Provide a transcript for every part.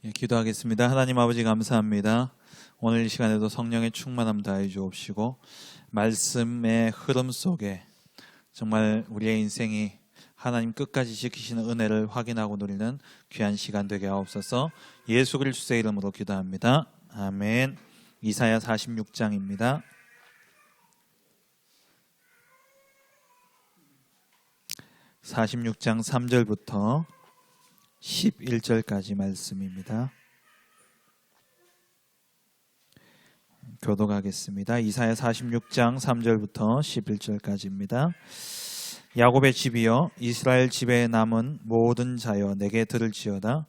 기도하겠습니다. 하나님 아버지 감사합니다. 오늘 이 시간에도 성령의 충만함 다해 주옵시고 말씀의 흐름 속에 정말 우리의 인생이 하나님 끝까지 지키시는 은혜를 확인하고 누리는 귀한 시간 되게 하옵소서. 예수 그리스도의 이름으로 기도합니다. 아멘. 이사야 46장입니다. 46장 3절부터 11절까지 말씀입니다. 교독하겠습니다. 이사야 46장 3절부터 11절까지입니다. 야곱의 집이여 이스라엘 집에 남은 모든 자여 내게 들을지어다.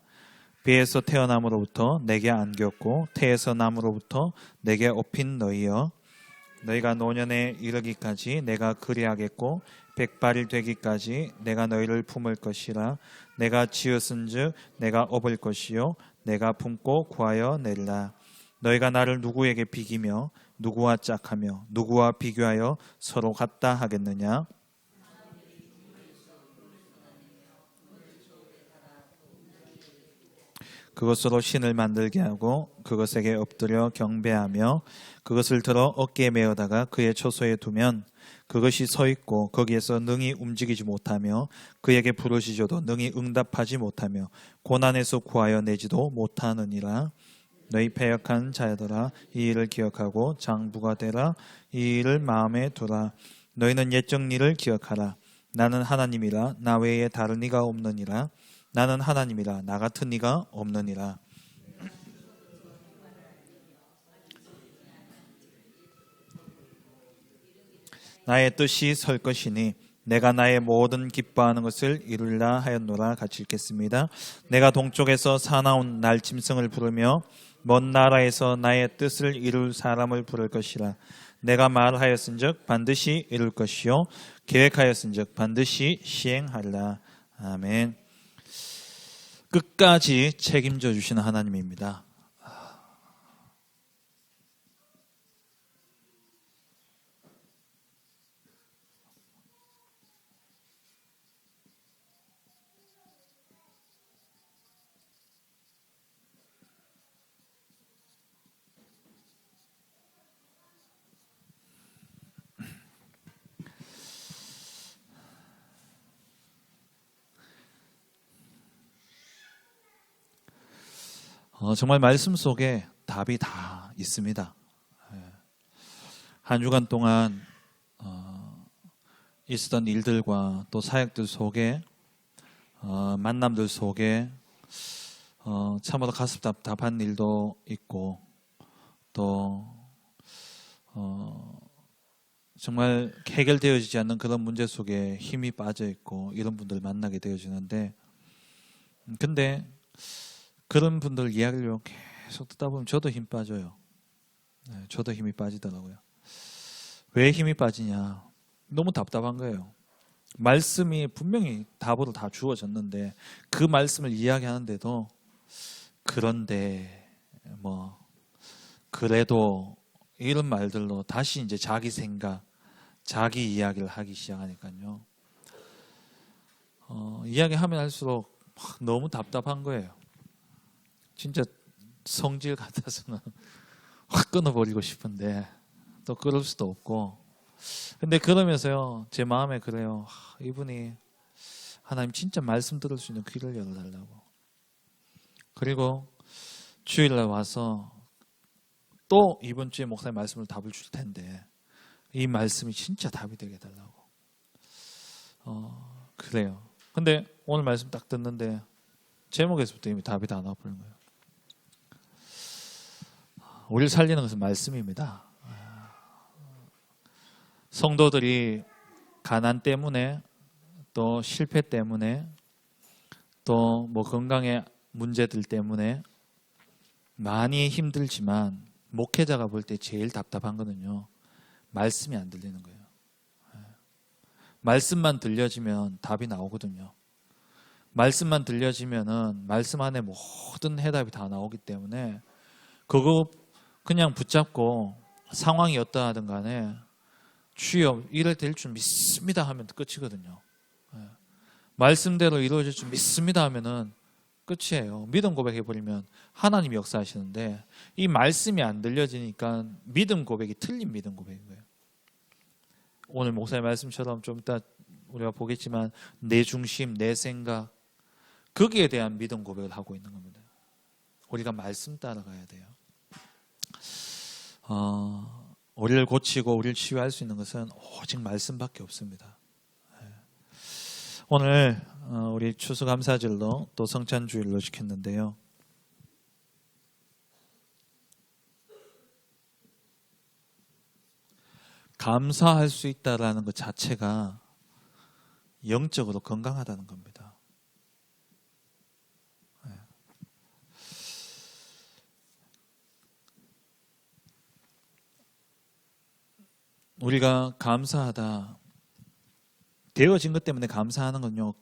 비에서 태어남으로부터 내게 안겼고 태에서 남으로부터 내게 업힌 너희여, 너희가 노년에 이르기까지 내가 그리하겠고 백발이 되기까지 내가 너희를 품을 것이라. 내가 지었은즉 내가 업을 것이요 내가 품고 구하여 내리라. 너희가 나를 누구에게 비기며 누구와 짝하며 누구와 비교하여 서로 같다 하겠느냐? 그것으로 신을 만들게 하고 그것에게 엎드려 경배하며 그것을 들어 어깨에 메어다가 그의 처소에 두면 그것이 서 있고 거기에서 능히 움직이지 못하며 그에게 부르시져도 능히 응답하지 못하며 고난에서 구하여 내지도 못하느니라. 너희 패역한 자들아 이 일을 기억하고 장부가 되라. 이 일을 마음에 두라. 너희는 옛적 일을 기억하라. 나는 하나님이라 나 외에 다른 이가 없느니라. 나는 하나님이라 나 같은 이가 없느니라. 나의 뜻이 설 것이니 내가 나의 모든 기뻐하는 것을 이루리라 하였노라. 같이 읽겠습니다. 내가 동쪽에서 사나운 날짐승을 부르며 먼 나라에서 나의 뜻을 이룰 사람을 부를 것이라. 내가 말하였은즉 반드시 이룰 것이요 계획하였은즉 반드시 시행하리라. 아멘. 끝까지 책임져 주시는 하나님입니다. 정말 말씀 속에 답이 다 있습니다. 한 주간 동안 있었던 일들과 또 사역들 속에 만남들 속에 참으로 가슴 답답한 일도 있고 또 정말 해결되어지지 않는 그런 문제 속에 힘이 빠져 있고 이런 분들을 만나게 되어지는데, 근데 그런 분들 이야기를 계속 듣다 보면 저도 힘 빠져요. 저도 힘이 빠지더라고요. 왜 힘이 빠지냐? 너무 답답한 거예요. 말씀이 분명히 답으로 다 주어졌는데 그 말씀을 이야기하는데도 그런데 뭐 그래도 이런 말들로 다시 이제 자기 생각, 자기 이야기를 하기 시작하니까요. 이야기하면 할수록 너무 답답한 거예요. 진짜 성질 같아서는 확 끊어버리고 싶은데 또 그럴 수도 없고, 근데 그러면서요 제 마음에 그래요. 이분이 하나님 진짜 말씀 들을 수 있는 귀를 열어달라고. 그리고 주일날 와서 또 이번 주에 목사님 말씀을 답을 줄 텐데 이 말씀이 진짜 답이 되게 해달라고. 그래요. 근데 오늘 말씀 딱 듣는데 제목에서부터 이미 답이 다 나와버린 거예요. 우리를 살리는 것은 말씀입니다. 성도들이 가난 때문에 또 실패 때문에 또 뭐 건강의 문제들 때문에 많이 힘들지만 목회자가 볼 때 제일 답답한 거는요 말씀이 안 들리는 거예요. 말씀만 들려지면 답이 나오거든요. 말씀만 들려지면은 말씀 안에 모든 해답이 다 나오기 때문에 그거 그냥 붙잡고 상황이 어떠하든 간에 주여 이래 될 줄 믿습니다 하면 끝이거든요. 말씀대로 이루어질 줄 믿습니다 하면은 끝이에요. 믿음 고백해버리면 하나님이 역사하시는데 이 말씀이 안 들려지니까 믿음 고백이 틀린 믿음 고백인 거예요. 오늘 목사의 말씀처럼 좀 이따 우리가 보겠지만 내 중심, 내 생각 거기에 대한 믿음 고백을 하고 있는 겁니다. 우리가 말씀 따라가야 돼요. 우리를 고치고 우리를 치유할 수 있는 것은 오직 말씀밖에 없습니다. 오늘 우리 추수감사절로 또 성찬주일로 지켰는데요. 감사할 수 있다라는 것 자체가 영적으로 건강하다는 겁니다. 우리가 감사하다, 되어진 것 때문에 감사하는 건요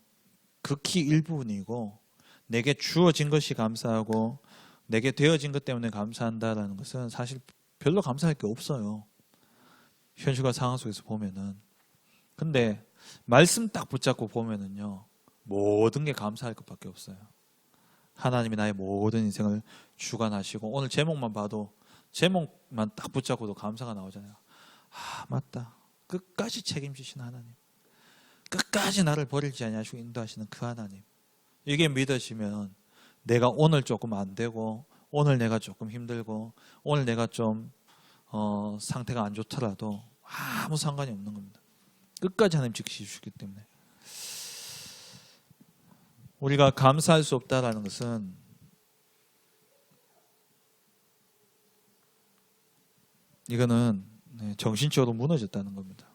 극히 일부분이고, 내게 주어진 것이 감사하고 내게 되어진 것 때문에 감사한다라는 것은 사실 별로 감사할 게 없어요. 현실과 상황 속에서 보면은. 근데 말씀 딱 붙잡고 보면은요 모든 게 감사할 것밖에 없어요. 하나님이 나의 모든 인생을 주관하시고, 오늘 제목만 봐도 제목만 딱 붙잡고도 감사가 나오잖아요. 아, 맞다. 끝까지 책임지신 하나님, 끝까지 나를 버리지 아니하시고 인도하시는 그 하나님, 이게 믿어지면 내가 오늘 조금 안 되고, 오늘 내가 조금 힘들고, 오늘 내가 좀 상태가 안 좋더라도 아무 상관이 없는 겁니다. 끝까지 하나님 지키시기 때문에. 우리가 감사할 수 없다라는 것은 이거는 정신적으로 무너졌다는 겁니다.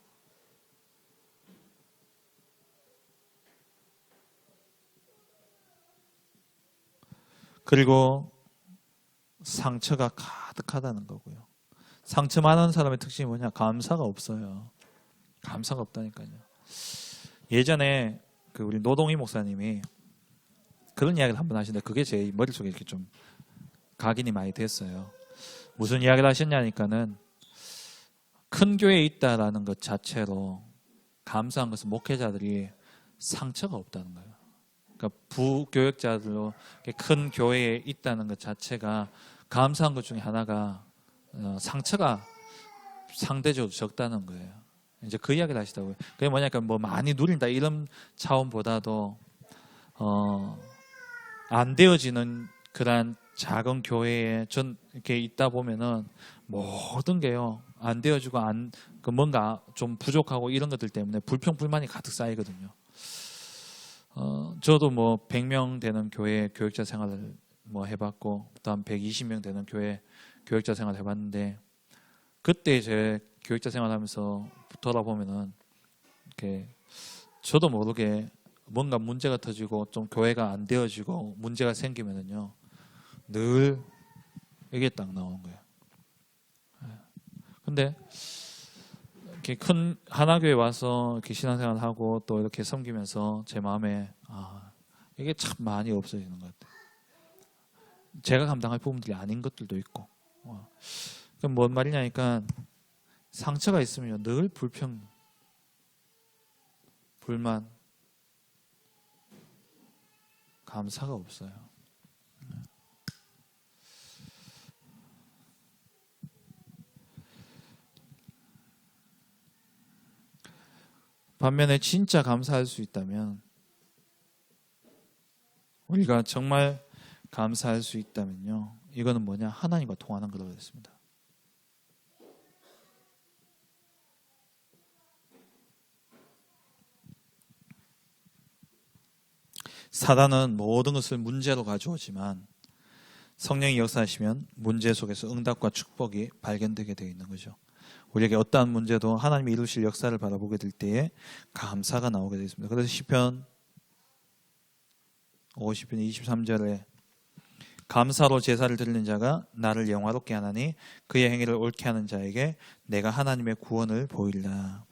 그리고 상처가 가득하다는 거고요. 상처 많은 사람의 특징이 뭐냐? 감사가 없어요. 감사가 없다니까요. 예전에 우리 노동희 목사님이 그런 이야기를 한번 하시는데 그게 제 머릿속에 이렇게 좀 각인이 많이 됐어요. 무슨 이야기를 하셨냐니까는 큰 교회에 있다라는 것 자체로 감사한 것은 목회자들이 상처가 없다는 거예요. 그러니까 부교역자들로 큰 교회에 있다는 것 자체가 감사한 것 중에 하나가 상처가 상대적으로 적다는 거예요. 이제 그 이야기를 하시더라고요. 그게 뭐냐니까 뭐 많이 누린다 이런 차원보다도 안 되어지는 그런 작은 교회에 전 이렇게 있다 보면은 모든 게요 안 되어지고 뭔가 좀 부족하고 이런 것들 때문에 불평 불만이 가득 쌓이거든요. 저도 뭐 100명 되는 교회 교육자 생활을 뭐 해봤고, 그다음 120명 되는 교회 교육자 생활을 해봤는데, 그때 제 교육자 생활하면서 돌아보면은 이렇게 저도 모르게 뭔가 문제가 터지고 좀 교회가 안 되어지고 문제가 생기면은요 늘 이게 딱 나오는 거예요. 근데 이렇게 큰 하나교회 와서 이렇게 신앙생활 하고 또 이렇게 섬기면서 제 마음에 이게 참 많이 없어지는 것 같아요. 제가 감당할 부분들이 아닌 것들도 있고. 그럼 뭔 말이냐니까 상처가 있으면 늘 불평, 불만, 감사가 없어요. 반면에 진짜 감사할 수 있다면, 우리가 정말 감사할 수 있다면요, 이거는 뭐냐? 하나님과 통하는 거라고 했습니다. 사단은 모든 것을 문제로 가져오지만 성령이 역사하시면 문제 속에서 응답과 축복이 발견되게 되어 있는 거죠. 우리에게 어떠한 문제도 하나님이 이루실 역사를 바라보게 될 때에 감사가 나오게 되어 있습니다. 그래서 시편 50편 23절에 감사로 제사를 드리는 자가 나를 영화롭게 하나니 그의 행위를 옳게 하는 자에게 내가 하나님의 구원을 보이리라.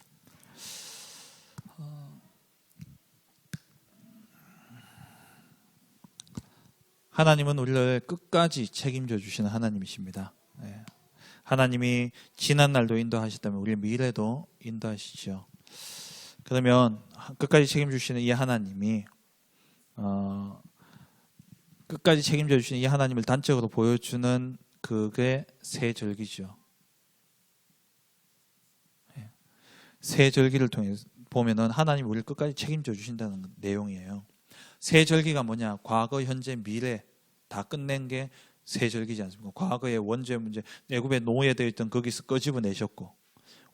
하나님은 우리를 끝까지 책임져 주시는 하나님이십니다. 하나님이 지난 날도 인도하셨다면 우리의 미래도 인도하시죠. 그러면 끝까지 책임져 주시는 이 하나님이 끝까지 책임져 주시는 이 하나님을 단적으로 보여주는 그게 새 절기죠. 새 절기를 통해 보면은 하나님 우리를 끝까지 책임져 주신다는 내용이에요. 새 절기가 뭐냐? 과거, 현재, 미래 다 끝낸 게 새 절기지 않습니까? 과거의 원죄 문제, 애굽에 노예되어 있던 거기서 끄집어내셨고,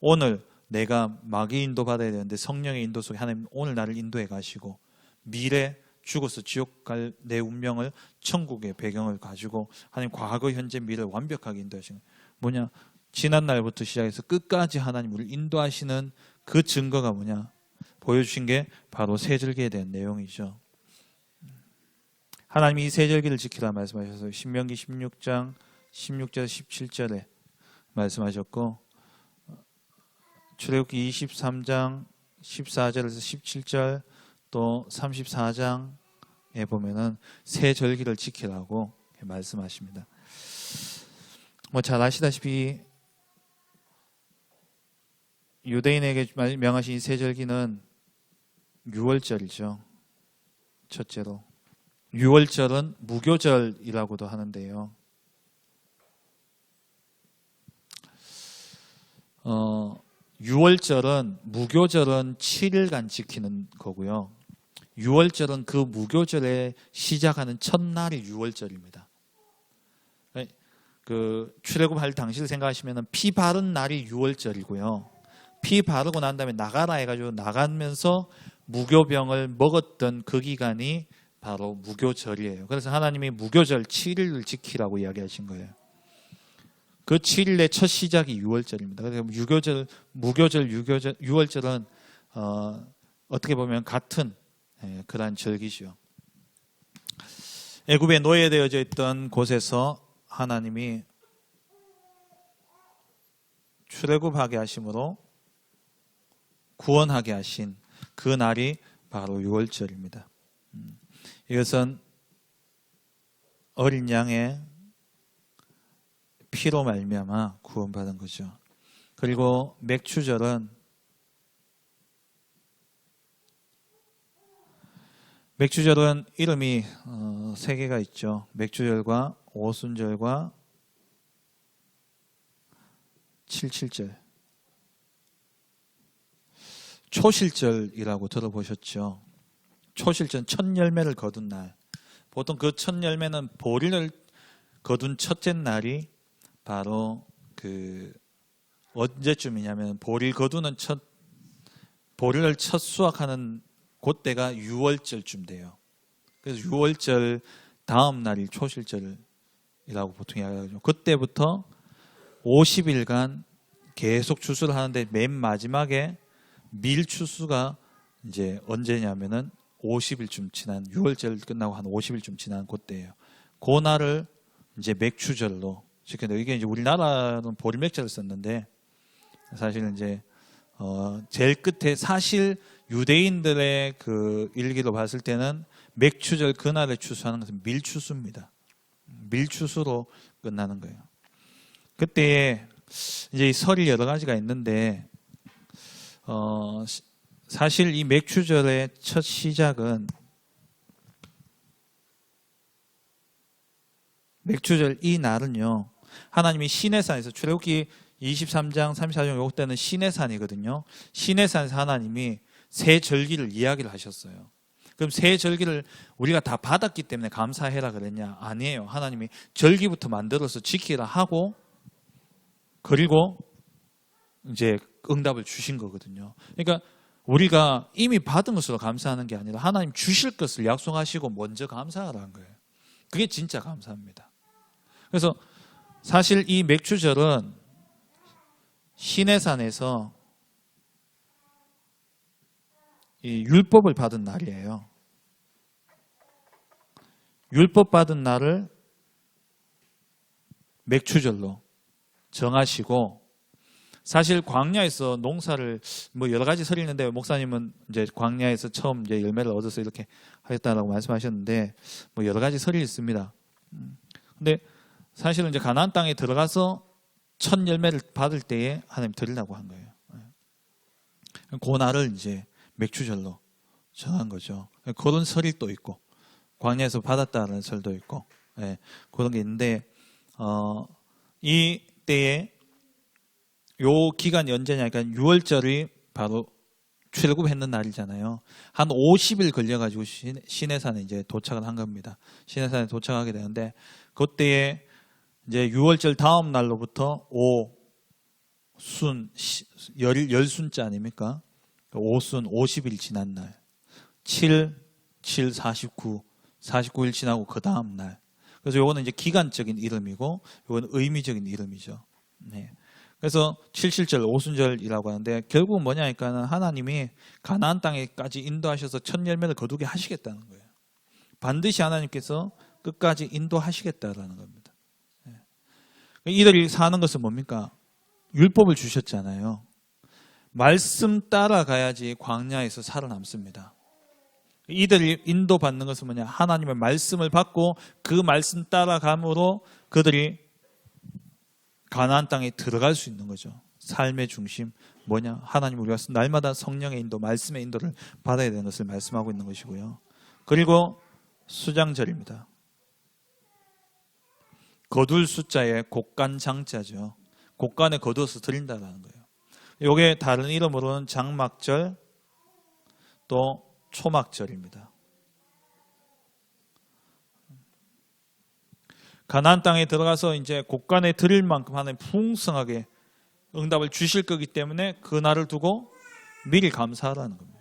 오늘 내가 마귀 인도 받아야 되는데 성령의 인도 속에 하나님 오늘 나를 인도해 가시고, 미래 죽어서 지옥 갈 내 운명을 천국의 배경을 가지고 하나님 과거, 현재, 미래를 완벽하게 인도하시는 뭐냐? 지난 날부터 시작해서 끝까지 하나님 우리를 인도하시는 그 증거가 뭐냐? 보여주신 게 바로 새 절기에 대한 내용이죠. 하나님이 이 새 절기를 지키라 말씀하셔서 신명기 16장 16절 17절에 말씀하셨고, 출애굽기 23장 14절에서 17절 또 34장에 보면은 새 절기를 지키라고 말씀하십니다. 뭐 잘 아시다시피 유대인에게 명하신 이 새 절기는 유월절이죠. 첫째로 유월절은 무교절이라고도 하는데요. 유월절은 무교절은 7일간 지키는 거고요. 유월절은 그 무교절에 시작하는 첫날이 유월절입니다. 그 출애굽할 당시를 생각하시면 피 바른 날이 유월절이고요. 피 바르고 난 다음에 나가라 해가지고 나가면서 무교병을 먹었던 그 기간이 바로 무교절이에요. 그래서 하나님이 무교절 7일을 지키라고 이야기하신 거예요. 그 7일의 첫 시작이 유월절입니다. 그래서 무교절, 유월절은 어떻게 보면 같은 그러한 절기죠. 애굽에 노예되어져 있던 곳에서 하나님이 출애굽하게 하심으로 구원하게 하신 그 날이 바로 유월절입니다. 이것은 어린 양의 피로 말미암아 구원받은 거죠. 그리고 맥추절은 이름이 세 개가 있죠. 맥추절과 오순절과 칠칠절. 초실절이라고 들어보셨죠? 초실절 첫 열매를 거둔 날. 보통 그 첫 열매는 보리를 거둔 첫째 날이 바로 그 언제쯤이냐면 보리를 거두는 보리를 첫 수확하는 그때가 6월절쯤 돼요. 그래서 6월절 다음 날이 초실절이라고 보통 이야기하죠. 그때부터 50일간 계속 추수를 하는데 맨 마지막에 밀추수가 이제 언제냐면은 50일쯤 지난 6월절 끝나고 한 50일쯤 지난 그때예요. 그 날을 이제 맥추절로 지켰는데 이게 이제 우리나라는 보리맥자를 썼는데 사실은 이제 제일 끝에 사실 유대인들의 그 일기로 봤을 때는 맥추절 그날에 추수하는 것은 밀추수입니다. 밀추수로 끝나는 거예요. 그때 이제 설이 여러 가지가 있는데 사실 이 맥추절의 첫 시작은 맥추절 이 날은요. 하나님이 시내산에서 출애굽기 23장 34장 요거 때는 시내산이거든요. 시내산에서 하나님이 새 절기를 이야기를 하셨어요. 그럼 새 절기를 우리가 다 받았기 때문에 감사해라 그랬냐? 아니에요. 하나님이 절기부터 만들어서 지키라 하고 그리고 이제 응답을 주신 거거든요. 그러니까 우리가 이미 받은 것으로 감사하는 게 아니라 하나님 주실 것을 약속하시고 먼저 감사하라는 거예요. 그게 진짜 감사합니다. 그래서 사실 이 맥추절은 시내산에서 이 율법을 받은 날이에요. 율법 받은 날을 맥추절로 정하시고 사실 광야에서 농사를 뭐 여러 가지 설이 있는데 목사님은 이제 광야에서 처음 이제 열매를 얻어서 이렇게 하셨다라고 말씀하셨는데 뭐 여러 가지 설이 있습니다. 근데 사실은 이제 가나안 땅에 들어가서 첫 열매를 받을 때에 하나님 드리려고 한 거예요. 그 날을 이제 맥추절로 정한 거죠. 그런 설이 또 있고 광야에서 받았다는 설도 있고, 예, 그런 게 있는데, 이 때에 요 기간이 언제냐, 그러니까 6월절이 바로 출애굽했는 날이잖아요. 한 50일 걸려가지고 시내산에 이제 도착을 한 겁니다. 시내산에 도착하게 되는데, 그때에 이제 6월절 다음 날로부터 열순자 아닙니까? 5순 50일 지난 날, 7, 49일 지나고 그 다음 날. 그래서 요거는 이제 기간적인 이름이고, 요거는 의미적인 이름이죠. 네. 그래서 77절, 오순절이라고 하는데, 결국은 뭐냐니까는 하나님이 가나안 땅에까지 인도하셔서 첫 열매를 거두게 하시겠다는 거예요. 반드시 하나님께서 끝까지 인도하시겠다라는 겁니다. 네. 이들이 사는 것은 뭡니까? 율법을 주셨잖아요. 말씀 따라가야지 광야에서 살아남습니다. 이들이 인도받는 것은 뭐냐? 하나님의 말씀을 받고 그 말씀 따라감으로 그들이 가나안 땅에 들어갈 수 있는 거죠. 삶의 중심 뭐냐? 하나님 우리가 날마다 성령의 인도, 말씀의 인도를 받아야 되는 것을 말씀하고 있는 것이고요. 그리고 수장절입니다. 거둘 숫자의 곡간장자죠. 곡간에 거두어서 드린다라는 거예요. 이게 다른 이름으로는 장막절 또 초막절입니다. 가나안 땅에 들어가서 이제 곡간에 드릴 만큼 하나님 풍성하게 응답을 주실 거기 때문에 그 날을 두고 미리 감사하라는 겁니다.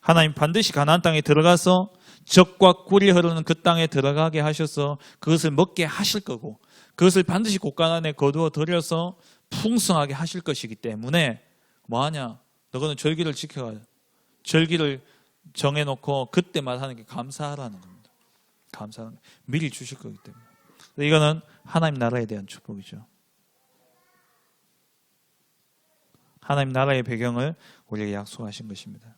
하나님 반드시 가나안 땅에 들어가서 젖과 꿀이 흐르는 그 땅에 들어가게 하셔서 그것을 먹게 하실 거고, 그것을 반드시 곡간 안에 거두어 들여서 풍성하게 하실 것이기 때문에 뭐하냐? 너희는 절기를 지켜가, 절기를 정해놓고 그때만 하는 게 감사하라는 겁니다. 감사하는, 미리 주실 거기 때문에. 이거는 하나님 나라에 대한 축복이죠. 하나님 나라의 배경을 우리에게 약속하신 것입니다.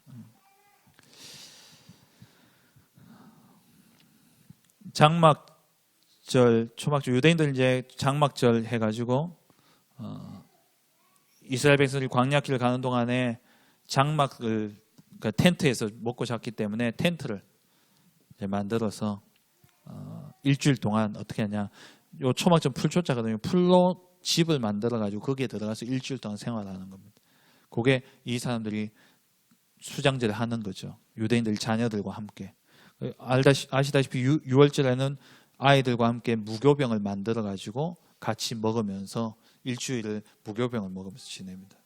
장막절, 초막절, 유대인들 이제 장막절 해가지고 이스라엘 백성들이 광야길을 가는 동안에 장막을, 그러니까 텐트에서 먹고 잤기 때문에 텐트를 이제 만들어서 일주일 동안 어떻게 하냐? 요 초막절 풀초자거든요. 풀로 집을 만들어가지고 거기에 들어가서 일주일 동안 생활하는 겁니다. 그게 이 사람들이 수장절에 하는 거죠. 유대인들 자녀들과 함께. 아시다시피 6월절에는 아이들과 함께 무교병을 만들어가지고 같이 먹으면서 일주일을 무교병을 먹으면서 지냅니다.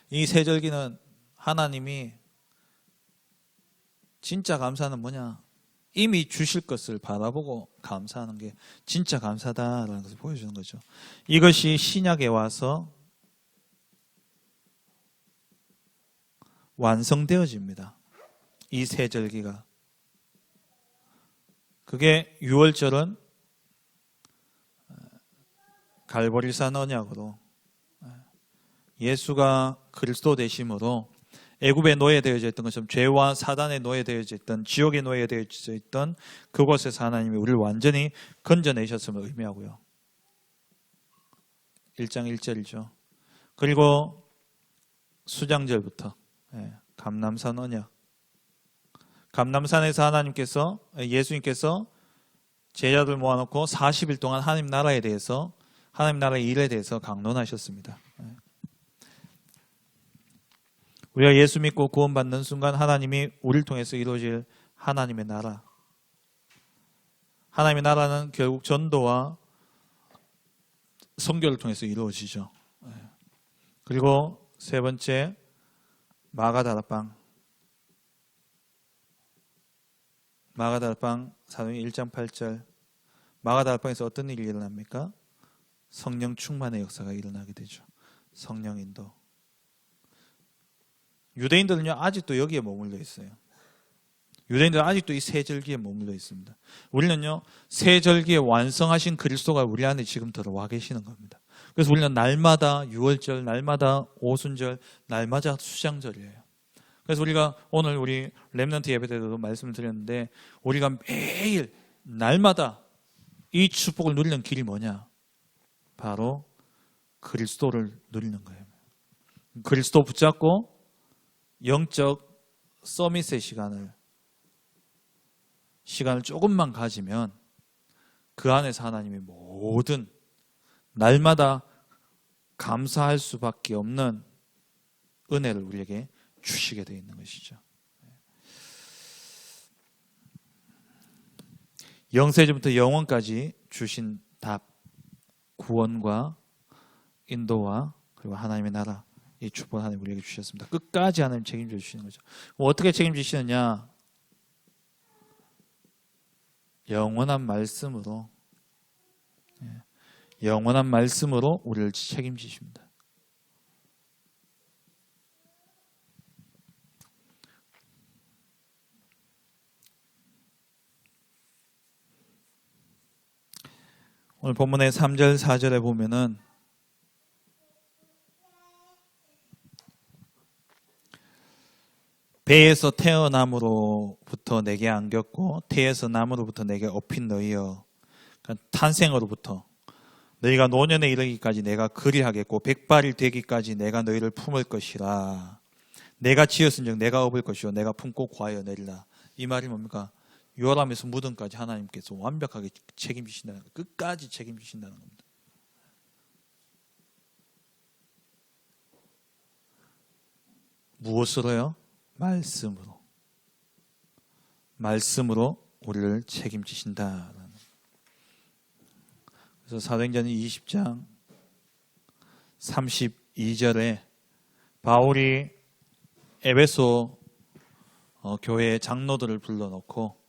이 세절기는 하나님이 진짜 감사는 뭐냐? 이미 주실 것을 바라보고 감사하는 게 진짜 감사다라는 것을 보여주는 거죠. 이것이 신약에 와서 완성되어집니다. 이 세절기가. 그게 6월절은 갈보리산 언약으로 예수가 그리스도 되심으로 애굽에 노예되어져 있던 것처럼 죄와 사단에 노예되어져 있던, 지옥에 노예되어져 있던 그곳에서 하나님이 우리를 완전히 건져내셨음을 의미하고요. 1장 1절이죠. 그리고 수장절부터 감람산 언약. 감람산에서 하나님께서, 예수님께서 제자들 모아놓고 40일 동안 하나님 나라에 대해서, 하나님 나라의 일에 대해서 강론하셨습니다. 우리가 예수 믿고 구원받는 순간 하나님이 우리를 통해서 이루어질 하나님의 나라. 하나님의 나라는 결국 전도와 선교를 통해서 이루어지죠. 그리고 세 번째, 마가다락방. 마가다락방 사도행 1장 8절. 마가다락방에서 어떤 일이 일어납니까? 성령 충만의 역사가 일어나게 되죠. 성령 인도. 유대인들은요 아직도 여기에 머물러 있어요. 유대인들은 아직도 이 세절기에 머물러 있습니다. 우리는요 세절기에 완성하신 그리스도가 우리 안에 지금 들어와 계시는 겁니다. 그래서 우리는 날마다 6월절, 날마다 오순절, 날마다 수장절이에요. 그래서 우리가 오늘 우리 렘넌트 예배 때도 말씀을 드렸는데, 우리가 매일 날마다 이 축복을 누리는 길이 뭐냐? 바로 그리스도를 누리는 거예요. 그리스도 붙잡고 영적 서밋의 시간을 시간을 조금만 가지면 그 안에서 하나님이 모든 날마다 감사할 수밖에 없는 은혜를 우리에게 주시게 되어 있는 것이죠. 영세전부터 영원까지 주신 답, 구원과 인도와 그리고 하나님의 나라, 이 축복 하나님 우리에게 주셨습니다. 끝까지 하나님 책임져 주시는 거죠. 어떻게 책임지시느냐? 영원한 말씀으로, 영원한 말씀으로 우리를 책임지십니다. 오늘 본문의 3절, 4절에 보면은 배에서 태어남으로부터 내게 안겼고 태에서 남으로부터 내게 업힌 너희여. 그러니까 탄생으로부터 너희가 노년에 이르기까지 내가 그리하겠고 백발이 되기까지 내가 너희를 품을 것이라. 내가 지었은즉 내가 업을 것이요 내가 품고 구하여 내리라. 이 말이 뭡니까? 요람에서 무덤까지 하나님께서 완벽하게 책임지신다는 거예요. 끝까지 책임지신다는 겁니다. 무엇으로요? 말씀으로. 말씀으로 우리를 책임지신다. 그래서 사도행전 20장 32절에 바울이 에베소 교회의 장로들을 불러놓고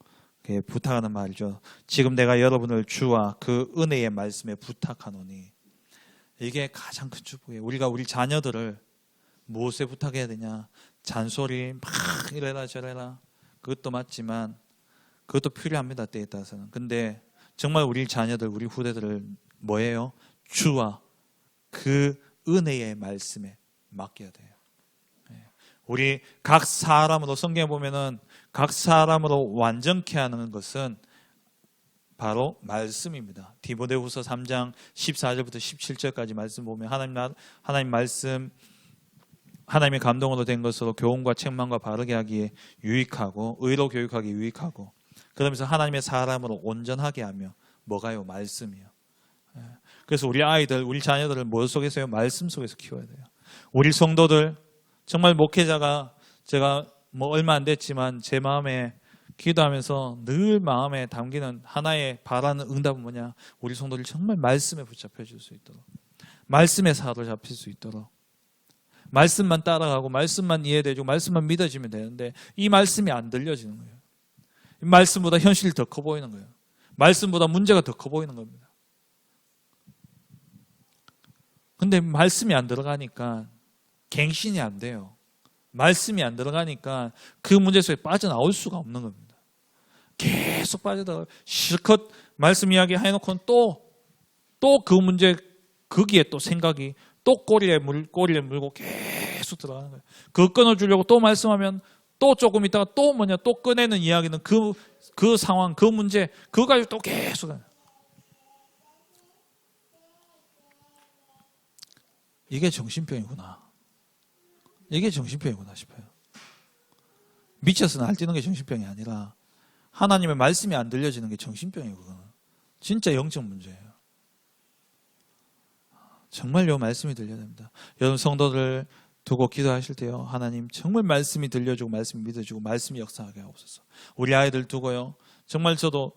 부탁하는 말이죠. 지금 내가 여러분을 주와 그 은혜의 말씀에 부탁하노니. 이게 가장 큰 축복이에요. 우리가 우리 자녀들을 무엇에 부탁해야 되냐? 잔소리 막 이래라 저래라, 그것도 맞지만 그것도 필요합니다, 때에 따라서는. 근데 정말 우리 자녀들, 우리 후대들을 뭐예요? 주와 그 은혜의 말씀에 맡겨야 돼요. 우리 각 사람으로, 성경에 보면은 각 사람으로 완전케 하는 것은 바로 말씀입니다. 디모데후서 3장 14절부터 17절까지 말씀 보면 하나님 말씀, 하나님의 감동으로 된 것으로 교훈과 책망과 바르게 하기에 유익하고 의로 교육하기에 유익하고, 그러면서 하나님의 사람으로 온전하게 하며 뭐가요? 말씀이요. 그래서 우리 아이들, 우리 자녀들을 뭐 속에서요? 말씀 속에서 키워야 돼요. 우리 성도들, 정말 목회자가 제가 뭐 얼마 안 됐지만 제 마음에 기도하면서 늘 마음에 담기는 하나의 바라는 응답은 뭐냐? 우리 성도들 정말 말씀에 붙잡혀질 수 있도록, 말씀에 사로잡힐 수 있도록, 말씀만 따라가고 말씀만 이해되고 말씀만 믿어지면 되는데 이 말씀이 안 들려지는 거예요. 이 말씀보다 현실이 더 커 보이는 거예요. 말씀보다 문제가 더 커 보이는 겁니다. 근데 말씀이 안 들어가니까 갱신이 안 돼요. 말씀이 안 들어가니까 그 문제 속에 빠져나올 수가 없는 겁니다. 계속 빠져나가요. 실컷 말씀 이야기 해놓고는 또 그 문제, 거기에 또 생각이 또 꼬리에 물고 계속 들어가는 거예요. 그거 끊어주려고 또 말씀하면 또 조금 있다가 또 또 꺼내는 이야기는 그 상황, 그 문제, 그거 가지고 또 계속 해요. 이게 정신병이구나. 이게 정신병이구나 싶어요. 미쳐서 날뛰는 게 정신병이 아니라 하나님의 말씀이 안 들려지는 게 정신병이고, 그거는 진짜 영적 문제예요. 정말 요 말씀이 들려야 됩니다. 여러분 성도들 두고 기도하실 때요, 하나님 정말 말씀이 들려주고 말씀이 믿어주고 말씀이 역사하게 하옵소서. 우리 아이들 두고요, 정말 저도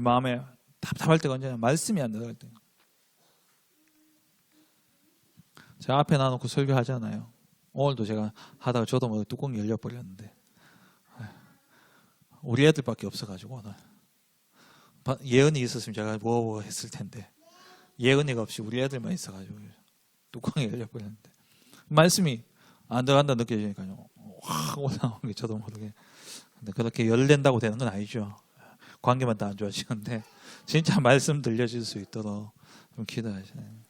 마음에 답답할 때가 언제냐? 말씀이 안 들어갈 때. 제가 앞에 놔놓고 설교하잖아요. 오늘도 제가 하다가 저도 뭐 뚜껑이 열려버렸는데, 우리 애들밖에 없어가지고 오늘 예언이 있었으면 제가 뭐 했을 텐데 예언이가 없이 우리 애들만 있어가지고 뚜껑이 열려버렸는데 말씀이 안 들어간다 느껴지니까요, 확 올라오는 게 저도 모르게. 근데 그렇게 열린다고 되는 건 아니죠. 관계만 다 안 좋아지는데 진짜 말씀 들려질 수 있도록 좀 기도하시네요.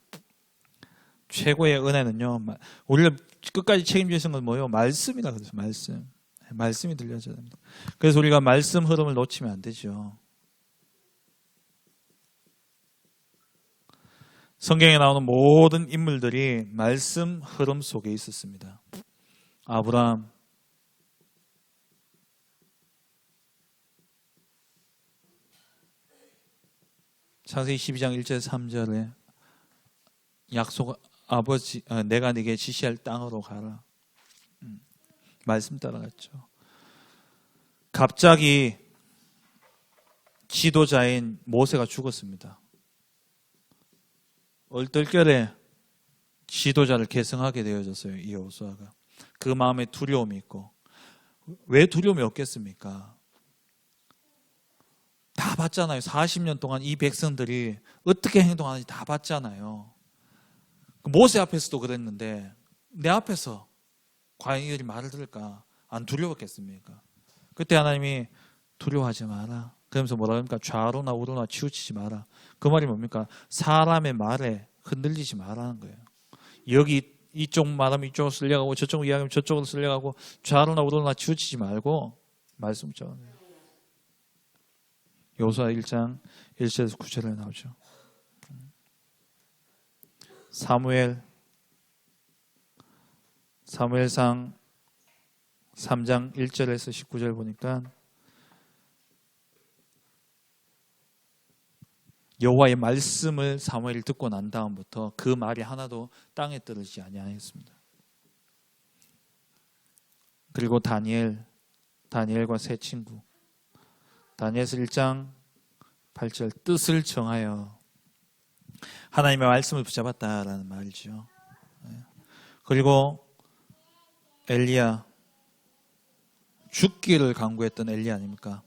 최고의 은혜는요, 우리를 끝까지 책임지시는 건 뭐예요? 말씀이라 그래서 말씀이 들려져야 됩니다. 그래서 우리가 말씀 흐름을 놓치면 안 되죠. 성경에 나오는 모든 인물들이 말씀 흐름 속에 있었습니다. 아브라함, 창세기 12장 1절 3절에 약속 아버지 내가 네게 지시할 땅으로 가라. 말씀 따라갔죠. 갑자기 지도자인 모세가 죽었습니다. 얼떨결에 지도자를 계승하게 되어졌어요. 이 여호수아가. 그 마음에 두려움이 있고. 왜 두려움이 없겠습니까? 다 봤잖아요. 40년 동안 이 백성들이 어떻게 행동하는지 다 봤잖아요. 모세 앞에서도 그랬는데 내 앞에서 과연 이들이 말을 들을까? 안 두려웠겠습니까? 그때 하나님이 두려워하지 마라. 그러면서 뭐라 합니까? 좌로나 우로나 치우치지 마라. 그 말이 뭡니까? 사람의 말에 흔들리지 마라는 거예요. 여기 이쪽 말하면 이쪽으로 쓸려가고 저쪽 이야기하면 저쪽으로 쓸려가고 좌로나 우로나 치우치지 말고 말씀 전해요. 여호수아 1장 1절에서 9절에 나오죠. 사무엘상 3장 1절에서 19절 보니까 여호와의 말씀을 사무엘이 듣고 난 다음부터 그 말이 하나도 땅에 떨어지지 아니하였습니다. 그리고 다니엘과 세 친구 다니엘서 1장 8절 뜻을 정하여 하나님의 말씀을 붙잡았다라는 말이죠. 그리고 엘리야 죽기를 간구했던 엘리야 아닙니까?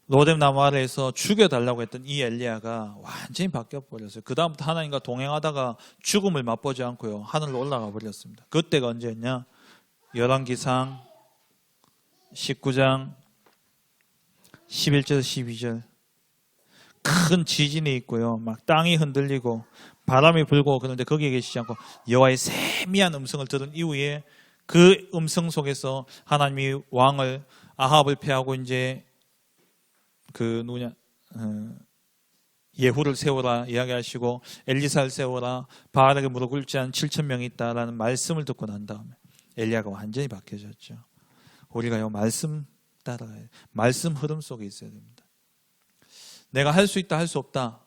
로뎀 나무 아래에서 죽여달라고 했던 이 엘리야가 완전히 바뀌어버렸어요. 그 다음부터 하나님과 동행하다가 죽음을 맛보지 않고요 하늘로 올라가 버렸습니다. 그때가 언제였냐? 열왕기상 19장 11절 12절 큰 지진이 있고요 막 땅이 흔들리고 바람이 불고 그런데 거기에 계시지 않고 여호와의 세미한 음성을 들은 이후에 그 음성 속에서 하나님이 왕을 아합을 패하고 이제 예후를 세워라 이야기하시고 엘리사를 세워라 바알에게 무릎 꿇지 않은 7,000명이 있다라는 말씀을 듣고 난 다음에 엘리야가 완전히 바뀌어졌죠. 우리가요 말씀 따라가야 돼요. 말씀 흐름 속에 있어야 됩니다. 내가 할 수 있다 할 수 없다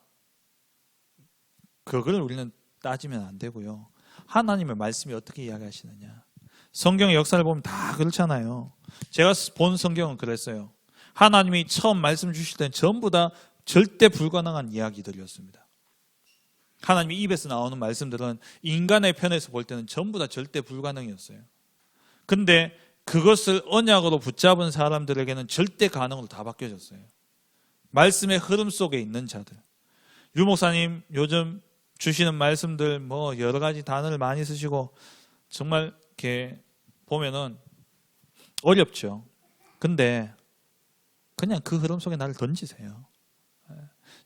그걸 우리는 따지면 안 되고요. 하나님의 말씀이 어떻게 이야기하시느냐. 성경의 역사를 보면 다 그렇잖아요. 제가 본 성경은 그랬어요. 하나님이 처음 말씀 주실 때는 전부 다 절대 불가능한 이야기들이었습니다. 하나님이 입에서 나오는 말씀들은 인간의 편에서 볼 때는 전부 다 절대 불가능이었어요. 근데 그것을 언약으로 붙잡은 사람들에게는 절대 가능으로 다 바뀌어졌어요. 말씀의 흐름 속에 있는 자들. 유 목사님 요즘 주시는 말씀들 뭐 여러 가지 단어를 많이 쓰시고 정말 이렇게 보면은 어렵죠. 근데 그냥 그 흐름 속에 나를 던지세요.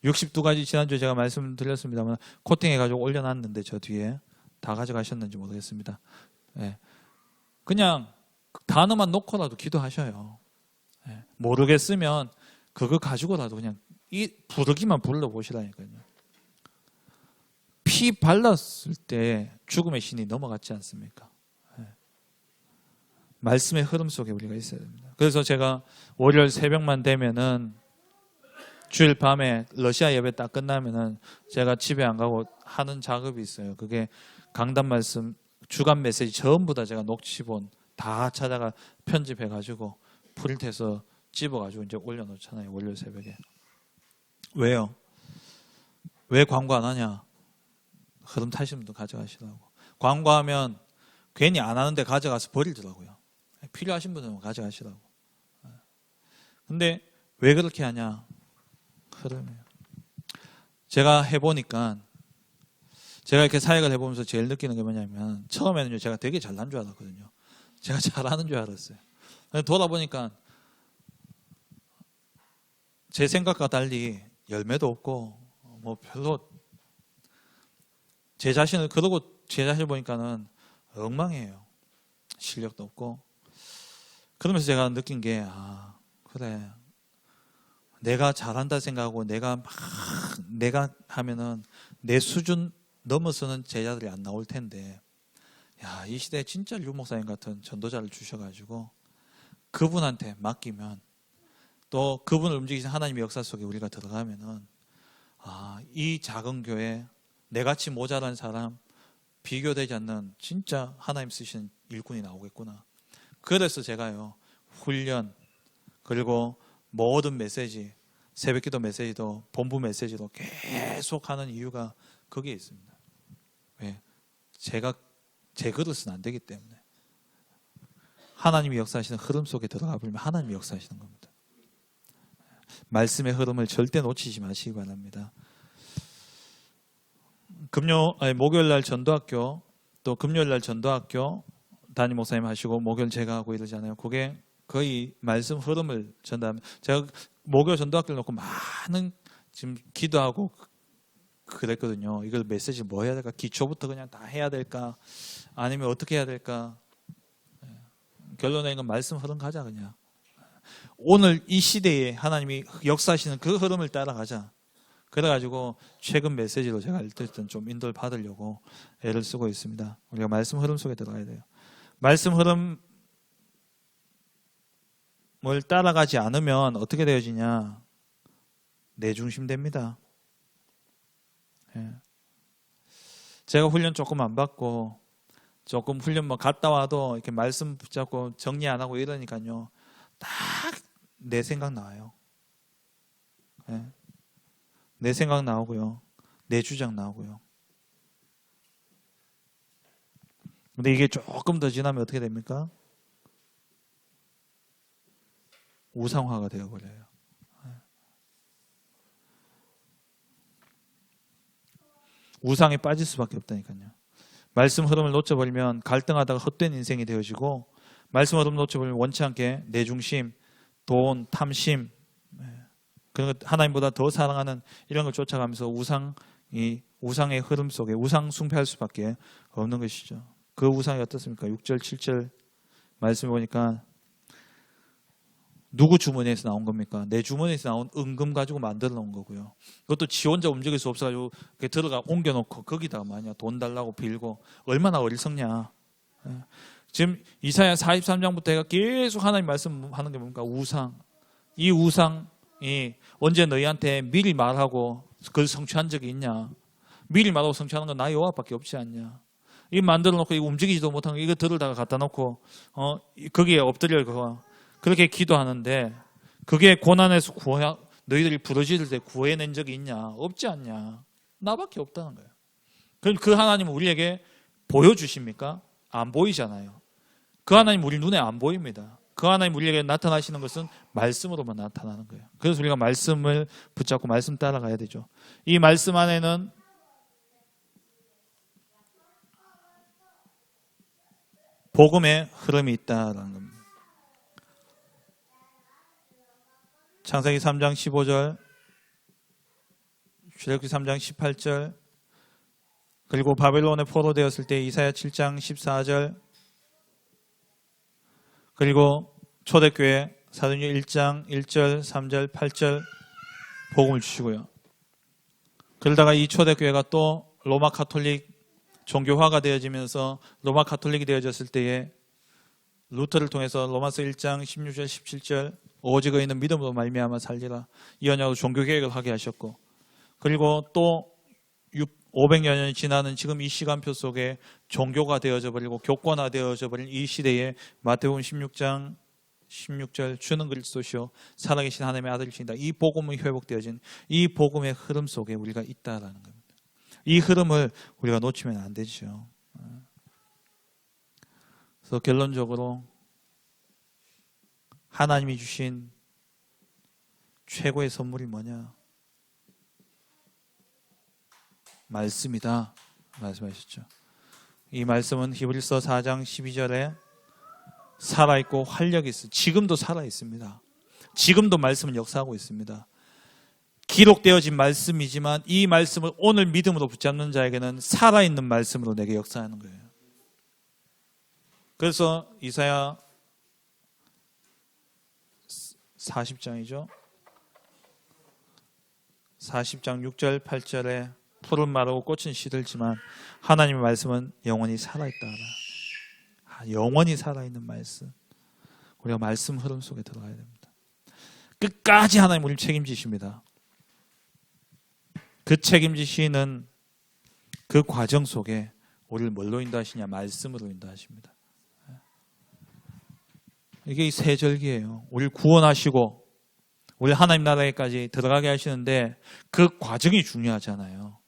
62가지 지난주에 제가 말씀드렸습니다만 코팅해가지고 올려놨는데 저 뒤에 다 가져가셨는지 모르겠습니다. 그냥 단어만 놓고라도 기도하셔요. 모르겠으면 그거 가지고라도 그냥 부르기만 불러보시라니까요. 피 발랐을 때 죽음의 신이 넘어갔지 않습니까? 말씀의 흐름 속에 우리가 있어야 됩니다. 그래서 제가 월요일 새벽만 되면은 주일 밤에 러시아 예배 딱 끝나면은 제가 집에 안 가고 하는 작업이 있어요. 그게 강단 말씀, 주간 메시지 전부 다 제가 녹취본 다 찾아가 편집해가지고 프린트해서 집어가지고 이제 올려놓잖아요. 월요일 새벽에. 왜요? 왜 광고 안 하냐? 흐름 타시는 분도 가져가시라고. 광고하면 괜히 안 하는데 가져가서 버리더라고요. 필요하신 분은 가져가시라고. 근데 왜 그렇게 하냐? 흐름이에요. 제가 해보니까 제가 이렇게 사역을 해보면서 제일 느끼는 게 뭐냐면 처음에는요 제가 되게 잘난 줄 알았거든요. 제가 잘하는 줄 알았어요. 근데 돌아보니까 제 생각과 달리 열매도 없고 뭐 별로 제 자신을 보니까는 엉망이에요. 실력도 없고. 그러면서 제가 느낀 게 그래 내가 잘한다 생각하고 내가 하면은 내 수준 넘어서는 제자들이 안 나올 텐데 이 시대에 진짜 유 목사님 같은 전도자를 주셔가지고 그분한테 맡기면 또 그분을 움직이신 하나님의 역사 속에 우리가 들어가면은 이 작은 교회 내같이 모자란 사람, 비교되지 않는 진짜 하나님 쓰시는 일꾼이 나오겠구나. 그래서 제가요, 훈련 그리고 모든 메시지, 새벽기도 메시지도 본부 메시지도 계속 하는 이유가 거기에 있습니다. 왜? 제가 제 그릇은 안 되기 때문에. 하나님이 역사하시는 흐름 속에 들어가 버리면 하나님이 역사하시는 겁니다. 말씀의 흐름을 절대 놓치지 마시기 바랍니다. 목요일 날 전도학교, 또 금요일 날 전도학교 담임 목사님 하시고 목요일 제가 하고 이러잖아요. 그게 거의 말씀 흐름을 전달합니다. 제가 목요일 전도학교를 놓고 많은 지금 기도하고 그랬거든요. 이걸 메시지 뭐 해야 될까? 기초부터 그냥 다 해야 될까? 아니면 어떻게 해야 될까? 결론에 있는 말씀 흐름 가자 그냥. 오늘 이 시대에 하나님이 역사하시는 그 흐름을 따라가자. 그래가지고 최근 메시지로 제가 일단 좀 인도를 받으려고 애를 쓰고 있습니다. 우리가 말씀 흐름 속에 들어가야 돼요. 말씀 흐름을 따라가지 않으면 어떻게 되어지냐? 내 중심 됩니다. 제가 훈련 조금 안 받고 조금 훈련 갔다 와도 이렇게 말씀 붙잡고 정리 안 하고 이러니까요. 딱 내 생각 나와요. 내 생각 나오고요. 내 주장 나오고요. 근데 이게 조금 더 지나면 어떻게 됩니까? 우상화가 되어버려요. 우상에 빠질 수밖에 없다니까요. 말씀 흐름을 놓쳐버리면 갈등하다가 헛된 인생이 되어지고, 말씀 흐름을 놓쳐버리면 원치 않게 내 중심, 돈, 탐심, 그런 것 하나님보다 더 사랑하는 이런 걸 쫓아가면서 우상의 흐름 속에 우상 숭배할 수밖에 없는 것이죠. 그 우상이 어떻습니까? 6절, 7절 말씀해 보니까 누구 주머니에서 나온 겁니까? 내 주머니에서 나온 은금 가지고 만들어 놓은 거고요. 그것도 지 혼자 움직일 수 없어가지고 들어가 옮겨놓고 거기다가 만약 돈 달라고 빌고 얼마나 어리석냐. 지금 이사야 43장부터 해가 계속 하나님 말씀하는 게 뭡니까? 우상. 이 우상이 언제 너희한테 미리 말하고 그걸 성취한 적이 있냐? 미리 말하고 성취하는 건 나 여호와밖에 없지 않냐? 이 만들어 놓고 이거 움직이지도 못하는 거 이거 들어다가 갖다 놓고 거기에 엎드려 그거 그렇게 기도하는데 그게 고난에서 너희들이 부르짖을 때 구해낸 적이 있냐? 없지 않냐? 나밖에 없다는 거예요. 그럼 그 하나님은 우리에게 보여주십니까? 안 보이잖아요. 그 하나님 우리 눈에 안 보입니다. 그 하나님 우리에게 나타나시는 것은 말씀으로만 나타나는 거예요. 그래서 우리가 말씀을 붙잡고 말씀 따라가야 되죠. 이 말씀 안에는 복음의 흐름이 있다라는 겁니다. 창세기 3장 15절, 출애굽기 3장 18절, 그리고 바벨론에 포로되었을 때 이사야 7장 14절, 그리고 초대교회 사도행전 1장 1절, 3절, 8절 복음을 주시고요. 그러다가 이 초대교회가 또 로마 가톨릭 종교화가 되어지면서 로마 가톨릭이 되어졌을 때에 루터를 통해서 로마서 1장 16절, 17절 오직 의인은 믿음으로 말미암아 살리라 이 언약으로 종교개혁을 하게 하셨고, 그리고 또 500여 년이 지나는 지금 이 시간표 속에 종교가 되어져 버리고 교권화 되어져 버린 이 시대에 마태복음 16장 16절 주는 그리스도시요 살아계신 하나님의 아들이신다. 이 복음이 회복되어진 이 복음의 흐름 속에 우리가 있다라는 겁니다. 이 흐름을 우리가 놓치면 안 되죠. 그래서 결론적으로 하나님이 주신 최고의 선물이 뭐냐? 말씀이다 말씀하셨죠. 이 말씀은 히브리서 4장 12절에 살아있고 활력이 있어. 지금도 살아있습니다. 지금도 말씀은 역사하고 있습니다. 기록되어진 말씀이지만 이 말씀을 오늘 믿음으로 붙잡는 자에게는 살아있는 말씀으로 내게 역사하는 거예요. 그래서 이사야 40장이죠. 40장 6절 8절에 풀은 마르고 꽃은 시들지만 하나님의 말씀은 영원히 살아있다. 영원히 살아있는 말씀. 우리가 말씀 흐름 속에 들어가야 됩니다. 끝까지 하나님 우리를 책임지십니다. 그 책임지시는 그 과정 속에 우리를 뭘로 인도하시냐? 말씀으로 인도하십니다. 이게 세절기예요. 우리를 구원하시고 우리 하나님 나라에까지 들어가게 하시는데 그 과정이 중요하잖아요.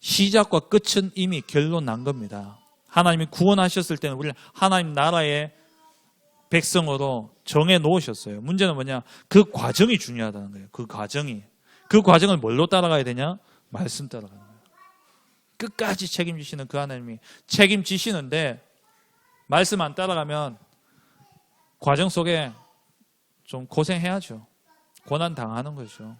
시작과 끝은 이미 결론 난 겁니다. 하나님이 구원하셨을 때는 우리를 하나님 나라의 백성으로 정해 놓으셨어요. 문제는 뭐냐? 그 과정이 중요하다는 거예요. 그 과정을 뭘로 따라가야 되냐? 말씀 따라가는 거예요. 끝까지 책임지시는 그 하나님이 책임지시는데 말씀 안 따라가면 과정 속에 좀 고생해야죠. 고난 당하는 거죠.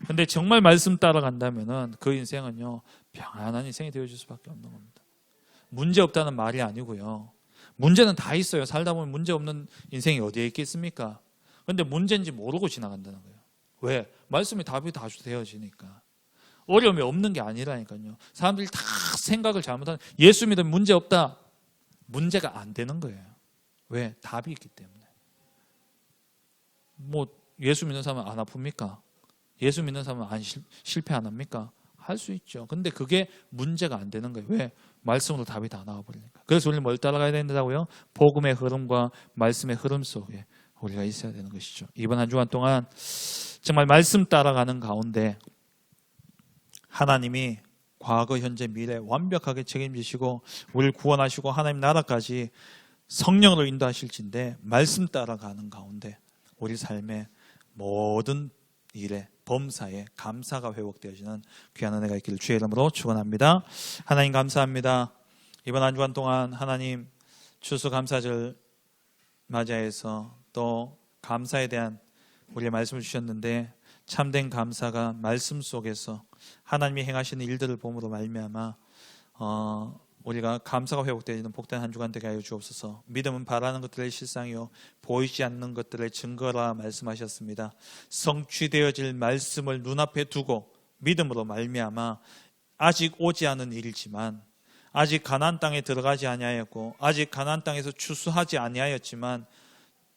근데 정말 말씀 따라간다면은 그 인생은요, 평안한 인생이 되어줄 수밖에 없는 겁니다. 문제 없다는 말이 아니고요. 문제는 다 있어요. 살다 보면 문제 없는 인생이 어디에 있겠습니까? 근데 문제인지 모르고 지나간다는 거예요. 왜? 말씀이 답이 다 되어지니까. 어려움이 없는 게 아니라니까요. 사람들이 다 생각을 잘못하는, 예수 믿으면 문제 없다. 문제가 안 되는 거예요. 왜? 답이 있기 때문에. 뭐 예수 믿는 사람은 안 아픕니까? 예수 믿는 사람은 실패 안 합니까? 할 수 있죠. 근데 그게 문제가 안 되는 거예요. 왜? 말씀으로 답이 다 나와버리니까. 그래서 우리는 뭘 따라가야 된다고요? 복음의 흐름과 말씀의 흐름 속에 우리가 있어야 되는 것이죠. 이번 한 주간 동안 정말 말씀 따라가는 가운데 하나님이 과거, 현재, 미래 완벽하게 책임지시고 우리를 구원하시고 하나님 나라까지 성령으로 인도하실진데 말씀 따라가는 가운데 우리 삶의 모든 일에 범사에 감사가 회복되어지는 귀한 은혜가 있기를 주의 이름으로 축원합니다. 하나님 감사합니다. 이번 한 주간 동안 하나님 추수감사절 맞이해서 또 감사에 대한 우리의 말씀을 주셨는데 참된 감사가 말씀 속에서 하나님이 행하시는 일들을 봄으로 말미암아 우리가 감사가 회복되어지는 복된 한 주간 되게 하여 주옵소서. 믿음은 바라는 것들의 실상이요 보이지 않는 것들의 증거라 말씀하셨습니다. 성취되어질 말씀을 눈앞에 두고 믿음으로 말미암아 아직 오지 않은 일이지만 아직 가나안 땅에 들어가지 아니하였고 아직 가나안 땅에서 추수하지 아니하였지만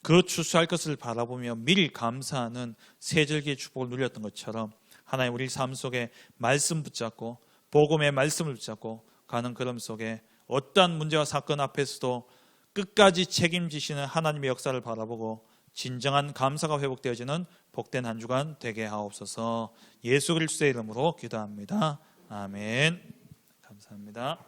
그 추수할 것을 바라보며 미리 감사하는 세절기의 축복을 누렸던 것처럼 하나님 우리 삶 속에 말씀 붙잡고 복음의 말씀을 붙잡고 가는 걸음 속에 어떠한 문제와 사건 앞에서도 끝까지 책임지시는 하나님의 역사를 바라보고 진정한 감사가 회복되어지는 복된 한 주간 되게 하옵소서. 예수 그리스도의 이름으로 기도합니다. 아멘. 감사합니다.